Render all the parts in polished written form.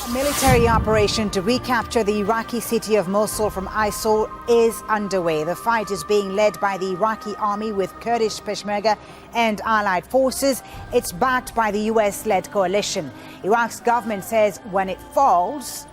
A military operation to recapture the Iraqi city of Mosul from ISIL is underway. The fight is being led by the Iraqi army with Kurdish Peshmerga and allied forces. It's backed by the US-led coalition. Iraq's government says when it falls,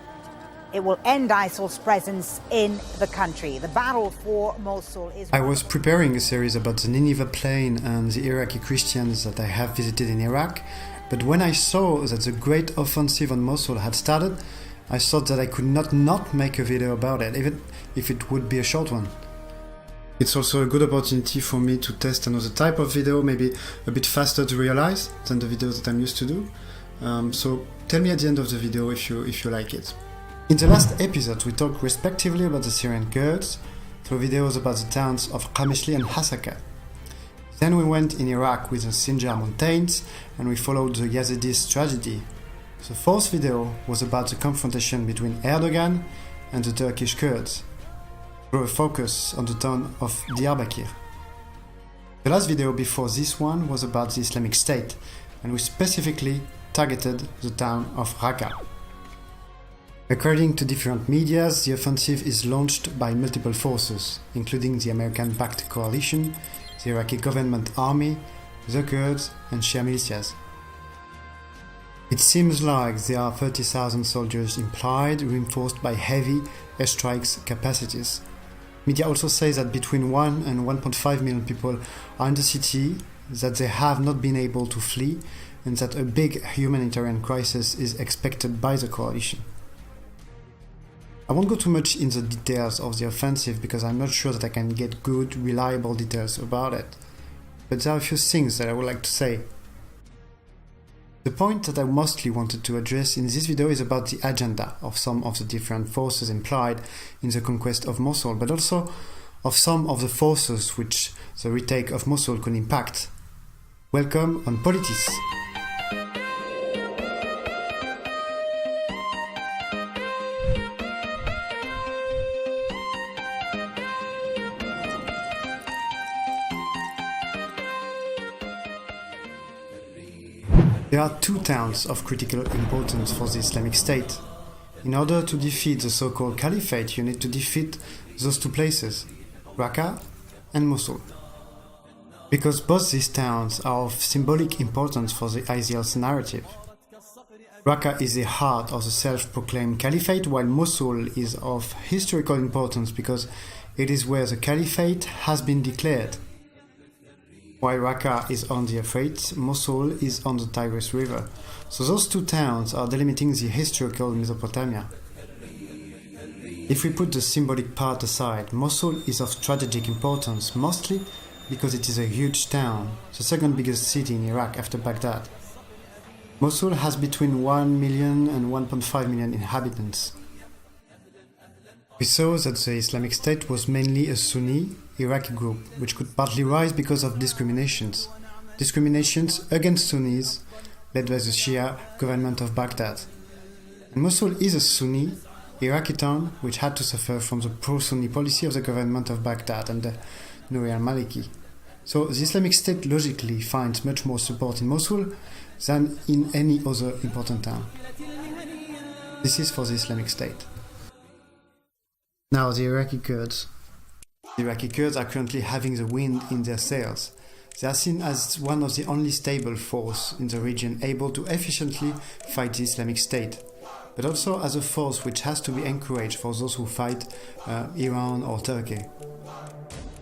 it will end ISIL's presence in the country. The battle for Mosul is... I was preparing a series about the Nineveh Plain and the Iraqi Christians that I have visited in Iraq. But when I saw that the great offensive on Mosul had started, I thought that I could not make a video about it, even if it would be a short one. It's also a good opportunity for me to test another type of video, maybe a bit faster to realize than the videos that I'm used to do. So tell me at the end of the video if you like it. In the last episode, we talked respectively about the Syrian Kurds through videos about the towns of Qamishli and Hasakah. Then we went in Iraq with the Sinjar mountains and we followed the Yazidis tragedy. The fourth video was about the confrontation between Erdogan and the Turkish Kurds, through a focus on the town of Diyarbakir. The last video before this one was about the Islamic State, and we specifically targeted the town of Raqqa. According to different medias, the offensive is launched by multiple forces, including the American-backed coalition, the Iraqi government army, the Kurds, and Shia militias. It seems like there are 30,000 soldiers implied, reinforced by heavy airstrikes capacities. Media also say that between 1 and 1.5 million people are in the city, that they have not been able to flee, and that a big humanitarian crisis is expected by the coalition. I won't go too much in the details of the offensive because I'm not sure that I can get good, reliable details about it. But there are a few things that I would like to say. The point that I mostly wanted to address in this video is about the agenda of some of the different forces implied in the conquest of Mosul, but also of some of the forces which the retake of Mosul could impact. Welcome on Politics. There are two towns of critical importance for the Islamic State. In order to defeat the so-called caliphate, you need to defeat those two places, Raqqa and Mosul. Because both these towns are of symbolic importance for the ISIL's narrative. Raqqa is the heart of the self-proclaimed caliphate, while Mosul is of historical importance because it is where the caliphate has been declared. While Raqqa is on the Euphrates, Mosul is on the Tigris River. So those two towns are delimiting the historical Mesopotamia. If we put the symbolic part aside, Mosul is of strategic importance, mostly because it is a huge town, the second biggest city in Iraq after Baghdad. Mosul has between 1 million and 1.5 million inhabitants. We saw that the Islamic State was mainly a Sunni Iraqi group, which could partly rise because of discriminations against Sunnis led by the Shia government of Baghdad. And Mosul is a Sunni Iraqi town which had to suffer from the pro-Sunni policy of the government of Baghdad and the Nouri al-Maliki. So the Islamic State logically finds much more support in Mosul than in any other important town. This is for the Islamic State. Now the Iraqi Kurds. The Iraqi Kurds are currently having the wind in their sails. They are seen as one of the only stable forces in the region able to efficiently fight the Islamic State, but also as a force which has to be encouraged for those who fight Iran or Turkey.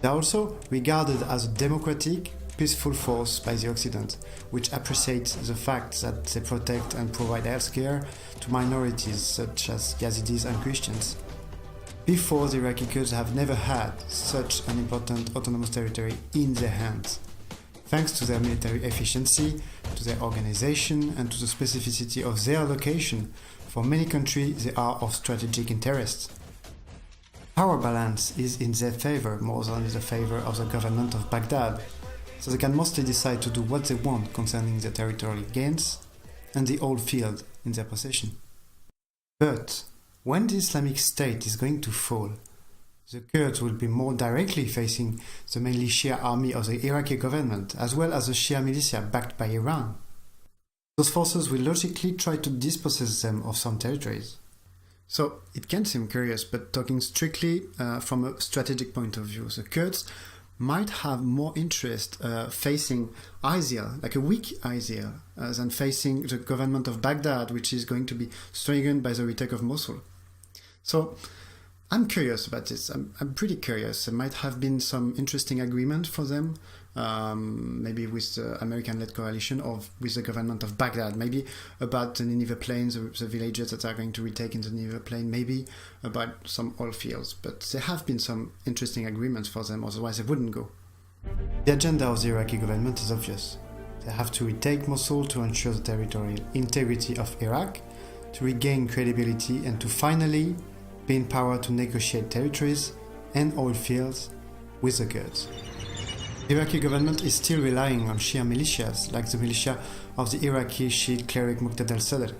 They are also regarded as a democratic, peaceful force by the Occident, which appreciates the fact that they protect and provide healthcare to minorities such as Yazidis and Christians. Before, the Iraqi Kurds have never had such an important autonomous territory in their hands. Thanks to their military efficiency, to their organization, and to the specificity of their location, for many countries they are of strategic interest. Power balance is in their favor more than in the favor of the government of Baghdad, so they can mostly decide to do what they want concerning their territorial gains and the oil field in their possession. But when the Islamic State is going to fall, the Kurds will be more directly facing the mainly Shia army of the Iraqi government, as well as the Shia militia backed by Iran. those forces will logically try to dispossess them of some territories. So it can seem curious, but talking strictly from a strategic point of view, the Kurds might have more interest facing ISIL, like a weak ISIL, than facing the government of Baghdad, which is going to be strengthened by the retake of Mosul. So I'm curious about this. I'm pretty curious. There might have been some interesting agreement for them, maybe with the American-led coalition or with the government of Baghdad, maybe about the Nineveh Plains, the villages that are going to retake in the Nineveh Plain, maybe about some oil fields. But there have been some interesting agreements for them, otherwise they wouldn't go. The agenda of the Iraqi government is obvious. They have to retake Mosul to ensure the territorial integrity of Iraq, to regain credibility, and to finally be in power to negotiate territories and oil fields with the Kurds. The Iraqi government is still relying on Shia militias, like the militia of the Iraqi Shiite cleric Muqtada al-Sadr.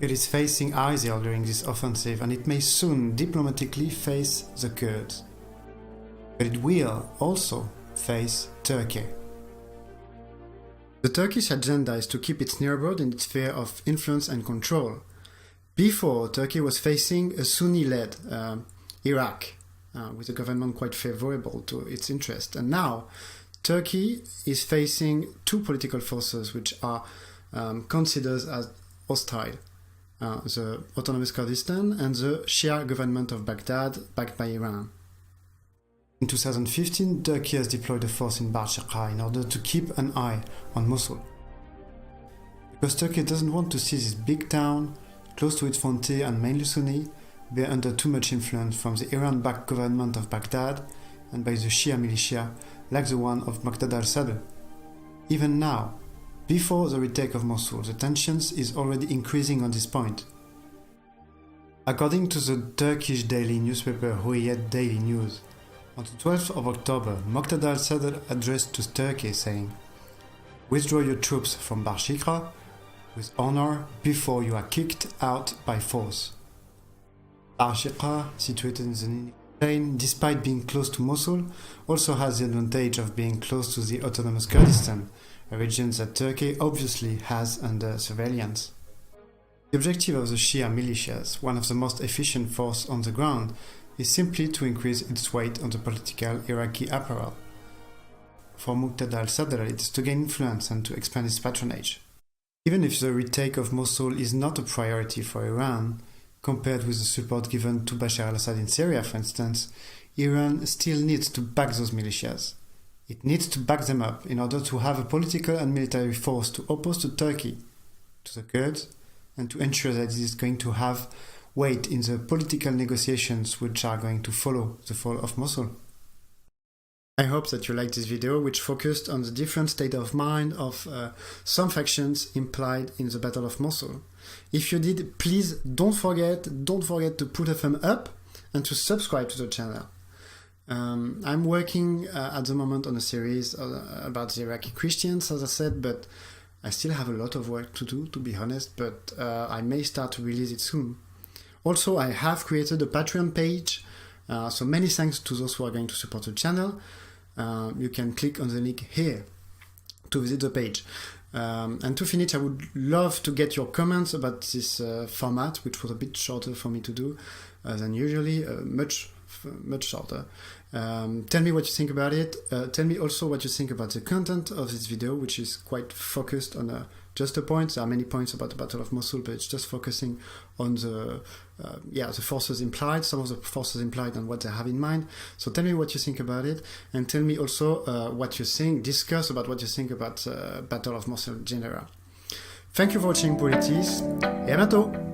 It is facing ISIL during this offensive, and it may soon diplomatically face the Kurds. But it will also face Turkey. The Turkish agenda is to keep its neighborhood in its sphere of influence and control. Before, Turkey was facing a Sunni-led Iraq, with a government quite favorable to its interest. And now, Turkey is facing two political forces which are considered as hostile. The Autonomous Kurdistan and the Shia government of Baghdad, backed by Iran. In 2015, Turkey has deployed a force in Raqqa in order to keep an eye on Mosul. Because Turkey doesn't want to see this big town, close to its frontier and mainly Sunni, be under too much influence from the Iran-backed government of Baghdad and by the Shia militia like the one of Muqtada al-Sadr. Even now, before the retake of Mosul, the tensions is already increasing on this point. According to the Turkish daily newspaper Hürriyet Daily News, on the 12th of October, Muqtada al-Sadr addressed to Turkey saying, "Withdraw your troops from Raqqa with honor before you are kicked out by force." Raqqa, situated in the Nineveh Plain, despite being close to Mosul, also has the advantage of being close to the Autonomous Kurdistan, a region that Turkey obviously has under surveillance. The objective of the Shia militias, one of the most efficient forces on the ground, is simply to increase its weight on the political Iraqi apparat. For Muqtada al-Sadr, it is to gain influence and to expand its patronage. Even if the retake of Mosul is not a priority for Iran, compared with the support given to Bashar al-Assad in Syria, for instance, Iran still needs to back those militias. It needs to back them up in order to have a political and military force to oppose to Turkey, to the Kurds, and to ensure that it is going to have weight in the political negotiations which are going to follow the fall of Mosul. I hope that you liked this video, which focused on the different state of mind of some factions implied in the Battle of Mosul. If you did, please don't forget to put a thumb up and to subscribe to the channel. I'm working at the moment on a series about the Iraqi Christians, as I said, but I still have a lot of work to do, to be honest, but I may start to release it soon. Also, I have created a Patreon page, so many thanks to those who are going to support the channel. You can click on the link here to visit the page. And to finish, I would love to get your comments about this format, which was a bit shorter for me to do than usually, much shorter. Tell me what you think about it. Tell me also what you think about the content of this video, which is quite focused on just a point. There are many points about the Battle of Mosul, but it's just focusing on the forces implied, some of the forces implied and what they have in mind. So tell me what you think about it, and tell me also what you think, discuss about what you think about Battle of Mosul in general. Thank you for watching Politis, et à bientôt!